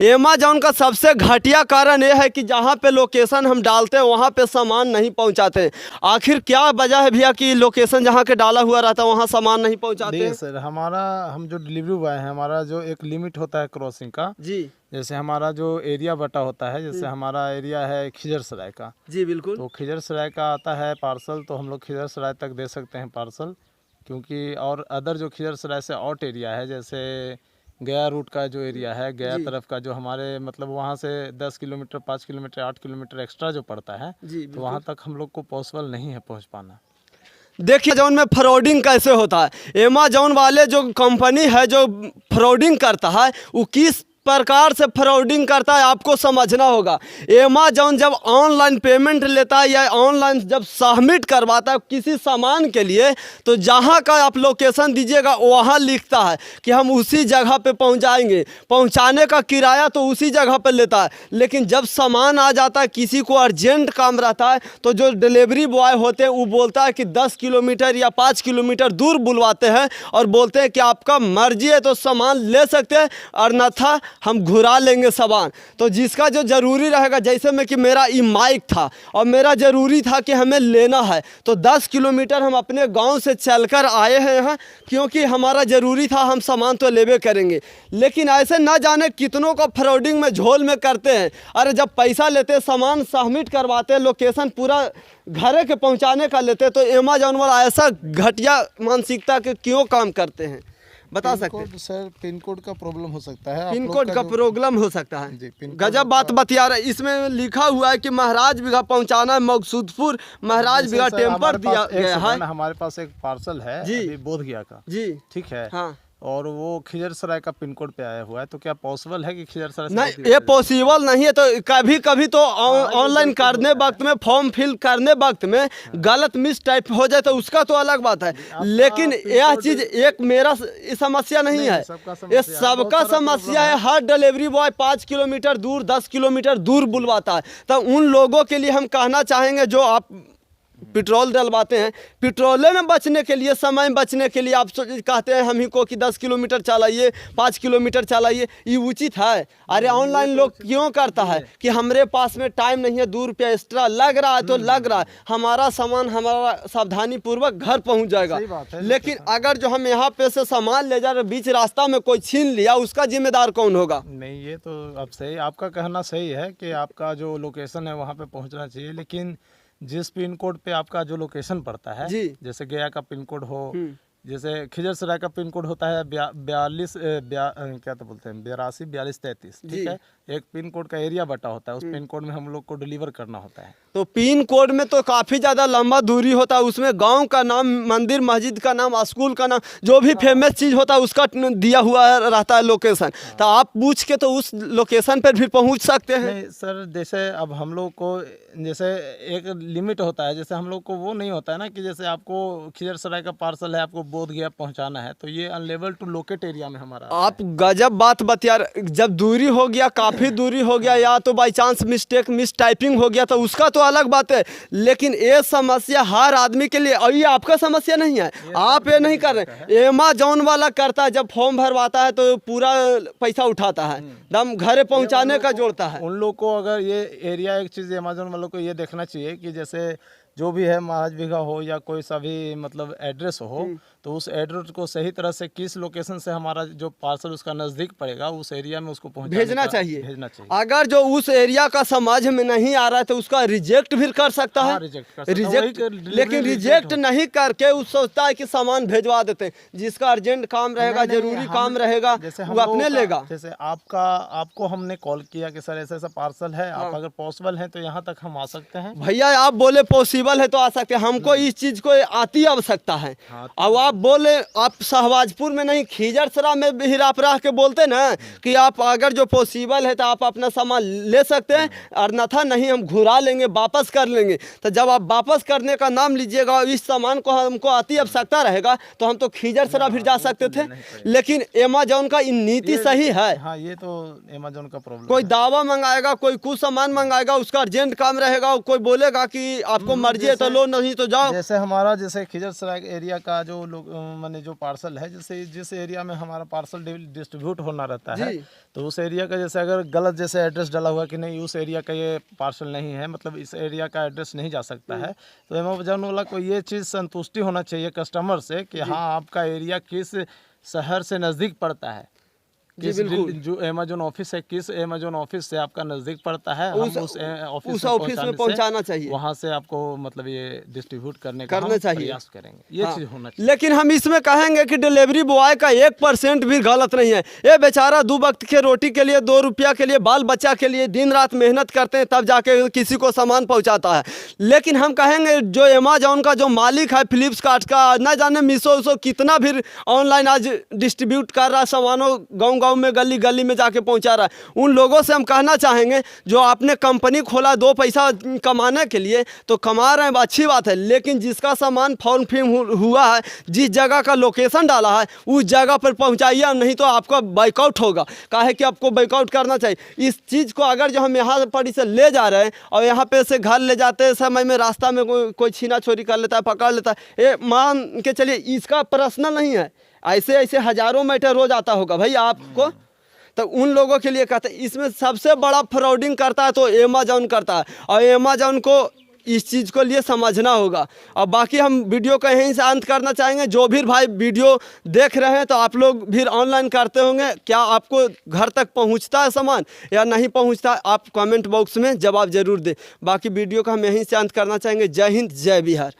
Amazon का सबसे घटिया कारण यह है कि जहाँ पे लोकेशन हम डालते हैं वहाँ पे सामान नहीं पहुँचाते। आखिर क्या वजह है भैया कि लोकेशन जहाँ के डाला हुआ रहता है वहाँ सामान नहीं पहुँचाते? देखिए सर, हम जो डिलीवरी बॉय हैं, हमारा जो एक लिमिट होता है क्रॉसिंग का। जी जैसे हमारा जो एरिया बटा होता है, जैसे हमारा एरिया है खिजरसराय का। जी बिल्कुल। तो खिजरसराय का आता है पार्सल, तो हम लोग खिजरसराय तक दे सकते हैं पार्सल, क्योंकि और अदर जो खिजरसराय से आउट एरिया है, जैसे गया रूट का जो एरिया है, गया तरफ का जो हमारे मतलब वहाँ से 10 किलोमीटर 5 किलोमीटर 8 किलोमीटर एक्स्ट्रा जो पड़ता है, तो वहाँ तक हम लोग को पॉसिबल नहीं है पहुँच पाना। देखिए अमेज़न में फ्रॉडिंग कैसे होता है। अमेज़न वाले जो कंपनी है जो फ्रॉडिंग करता है वो किस प्रकार से फ्रॉडिंग करता है आपको समझना होगा। अमेज़न जब ऑनलाइन पेमेंट लेता है या ऑनलाइन जब सबमिट करवाता है किसी सामान के लिए, तो जहाँ का आप लोकेशन दीजिएगा वहाँ लिखता है कि हम उसी जगह पे पहुँचाएंगे, पहुँचाने का किराया तो उसी जगह पे लेता है। लेकिन जब सामान आ जाता है, किसी को अर्जेंट काम रहता है, तो जो डिलीवरी बॉय होते हैं वो बोलता है कि 10 किलोमीटर या 5 किलोमीटर दूर बुलवाते हैं और बोलते हैं कि आपका मर्जी है तो सामान ले सकते हैं, अन्यथा हम घुरा लेंगे सामान। तो जिसका जो ज़रूरी रहेगा, जैसे में कि मेरा ई माइक था और मेरा ज़रूरी था कि हमें लेना है, तो 10 किलोमीटर हम अपने गांव से चलकर आए हैं यहाँ, क्योंकि हमारा ज़रूरी था, हम सामान तो लेवे करेंगे। लेकिन ऐसे ना जाने कितनों को फ्रॉडिंग में झोल में करते हैं। अरे जब पैसा लेते, सामान सबमिट करवाते, लोकेशन पूरा घरे के पहुँचाने का लेते, तो अमेज़न वाला ऐसा घटिया मानसिकता के क्यों काम करते हैं बता सकते हैं? सर पिन कोड का प्रॉब्लम हो सकता है, पिन कोड का प्रॉब्लम हो सकता है। जी, गजब बात बतिया रहा है। इसमें लिखा हुआ है कि महाराज बिघा पहुंचाना है, मकसूदपुर महाराज बिघा टेम्पर दिया गया है। हमारे पास एक पार्सल है जी, अभी बोधगया का। जी ठीक है। हाँ। और वो खिजरसराय का पिन कोड पे आया हुआ है, तो क्या पॉसिबल है कि खिजरसराय से? नहीं, ये पॉसिबल नहीं है। तो कभी कभी तो ऑनलाइन करने वक्त में, फॉर्म फिल करने वक्त में गलत मिस टाइप हो जाए तो उसका तो अलग बात है। लेकिन यह चीज़ एक मेरा समस्या नहीं है, ये सबका समस्या है। हर डिलीवरी बॉय 5 किलोमीटर दूर 10 किलोमीटर दूर बुलवाता है। तो उन लोगों के लिए हम कहना चाहेंगे जो आप पेट्रोल डलवाते हैं, पेट्रोले में बचने के लिए, समय बचने के लिए आप कहते हैं हम ही को कि 10 किलोमीटर चलाइए, 5 किलोमीटर चलाइए, ये उचित है? अरे ऑनलाइन लोग क्यों करता है कि हमारे पास में टाइम नहीं है, 2 रुपया एक्स्ट्रा लग रहा है तो लग रहा है, हमारा सामान हमारा सावधानी पूर्वक घर पहुंच जाएगा। लेकिन अगर जो हम यहाँ पे से सामान ले जा रहे, बीच रास्ता में कोई छीन लिया, उसका जिम्मेदार कौन होगा? नहीं, ये तो अब सही, आपका कहना सही है कि आपका जो लोकेशन है वहाँ पे पहुँचना चाहिए, लेकिन जिस पिन कोड पे आपका जो लोकेशन पड़ता है, जैसे गया का पिन कोड हो, जैसे खिजरसराय का पिन कोड होता है 42 क्या तो बोलते हैं 82 42 33, ठीक है। एक पिन कोड का एरिया बटा होता है, उस पिन कोड में हम लोग को डिलीवर करना होता है। तो पिन कोड में तो काफ़ी ज़्यादा लंबा दूरी होता है, उसमें गांव का नाम, मंदिर मस्जिद का नाम, स्कूल का नाम, जो भी फेमस चीज़ होता है उसका दिया हुआ रहता है लोकेशन। तो आप पूछ के तो उस लोकेशन पर भी पहुंच सकते हैं। नहीं सर, जैसे अब हम लोग को जैसे एक लिमिट होता है, जैसे हम लोग को वो नहीं होता है ना कि जैसे आपको खिजरसराय का पार्सल है, आपको बोधगया पहुंचाना है, तो ये अनलेबल टू लोकेट एरिया में हमारा। आप गजब बात बतिया, जब दूरी हो गया, काफ़ी दूरी हो गया, या तो बाई चांस मिस टाइपिंग हो गया, तो उसका तो अलग बात है। लेकिन ये समस्या हर आदमी के लिए, और ये आपका समस्या नहीं है, आप ये नहीं कर रहे। अमेज़न वाला करता है, जब फॉर्म भरवाता है तो पूरा पैसा उठाता है, दम घरे पहुंचाने का जोड़ता है। उन लोग को अगर ये एरिया, एक चीज़ अमेज़न वालों को ये देखना चाहिए कि जैसे जो भी है महाराज बिघा हो या कोई सा भी मतलब एड्रेस हो, तो उस एड्रेस को सही तरह से किस लोकेशन से हमारा जो पार्सल उसका नज़दीक पड़ेगा, उस एरिया में उसको भेजना चाहिए। अगर जो उस एरिया का समझ में नहीं आ रहा है तो उसका रिजेक्ट भी कर सकता है। लेकिन रिजेक्ट नहीं करके वो सोचता है कि सामान भेजवा देते हैं, जिसका अर्जेंट काम रहेगा, जरूरी काम रहेगा, वो अपने लेगा। जैसे आपको हमने कॉल किया कि सर ऐसा ऐसा पार्सल है, आप अगर पॉसिबल है तो यहाँ तक हम आ सकते हैं। भैया आप बोले पॉसिबल है तो आ सकते हैं, हमको इस चीज़ को आती आवश्यकता है। अब आप बोले, आप शहबाजपुर में नहीं, खिजरसराय में भी हिरापराह के बोलते ना कि आप अगर जो पॉसिबल है तो आप अपना सामान ले सकते हैं, अन्यथा नहीं हम घुरा लेंगे, वापस कर लेंगे। तो जब आप वापस करने का नाम लीजिएगा, इस सामान को हमको आती आवश्यकता रहेगा, तो हम तो खिजरसराय भी जा सकते थे। लेकिन अमेज़न का नीति सही है। हाँ, ये तो अमेज़न का प्रॉब्लम। कोई दावा मंगाएगा, कोई कुछ सामान मंगाएगा, उसका अर्जेंट काम रहेगा, कोई बोलेगा कि आपको मर्जी है तो लो, नहीं तो जाओ। जैसे हमारा जैसे खिजरसराय एरिया का जो लोग माने जो पार्सल है, जैसे जिस एरिया में हमारा पार्सल डिस्ट्रीब्यूट होना रहता है, तो उस एरिया का जैसे अगर गलत जैसे एड्रेस डाला हुआ कि नहीं उस एरिया का ये पार्सल नहीं है, मतलब इस एरिया का एड्रेस नहीं जा सकता है, तो अमेज़न वाला को ये चीज़ संतुष्टि होना चाहिए कस्टमर से कि हाँ आपका एरिया किस शहर से नज़दीक पड़ता है, किस जो अमेज़न ऑफिस है किस अमेज़न ऑफिस से आपका नज़दीक पड़ता है, उस ऑफिस में पहुंचाना चाहिए, वहाँ से आपको मतलब ये डिस्ट्रीब्यूट करने का प्रयास करेंगे, ये चीज़ होना चाहिए। लेकिन हम इसमें कहेंगे कि डिलीवरी बॉय का 1% भी गलत नहीं है। ये बेचारा 2 वक्त के रोटी के लिए 2 रुपया के लिए बाल बच्चा के लिए दिन रात मेहनत करते हैं, तब जाके किसी को सामान पहुँचाता है। लेकिन हम कहेंगे जो अमेज़न का जो मालिक है फ्लिपकार्ट का, न जाने मीशो कितना भी ऑनलाइन आज डिस्ट्रीब्यूट कर रहा है सामानों, गाँव में गली गली में जाके पहुंचा रहा है, उन लोगों से हम कहना चाहेंगे जो आपने कंपनी खोला 2 पैसा कमाने के लिए तो कमा रहे हैं, अच्छी बात है, लेकिन जिसका सामान फॉर्म फिल हुआ है, जिस जगह का लोकेशन डाला है उस जगह पर पहुंचाइए, नहीं तो आपका बाइकआउट होगा। काहे कि आपको बाइकआउट करना चाहिए। इस चीज़ को अगर जो हम यहाँ पर इसे ले जा रहे हैं और यहाँ पे से घर ले जाते समय में रास्ता में कोई छीना छोरी कर लेता है, पकड़ लेता है, ये मान के चलिए इसका पर्सनल नहीं है, ऐसे ऐसे हज़ारों मैटर रोज आता होगा भाई आपको, तो उन लोगों के लिए कहते हैं। इसमें सबसे बड़ा फ्रॉडिंग करता है तो अमेज़न करता है, और अमेज़न को इस चीज़ को लिए समझना होगा। और बाकी हम वीडियो को यहीं से अंत करना चाहेंगे। जो भी भाई वीडियो देख रहे हैं तो आप लोग भी ऑनलाइन करते होंगे, क्या आपको घर तक पहुंचता है सामान या नहीं पहुंचता है, आप कमेंट बॉक्स में जवाब ज़रूर दें। बाकी वीडियो को हम यहीं से अंत करना चाहेंगे। जय हिंद, जय बिहार।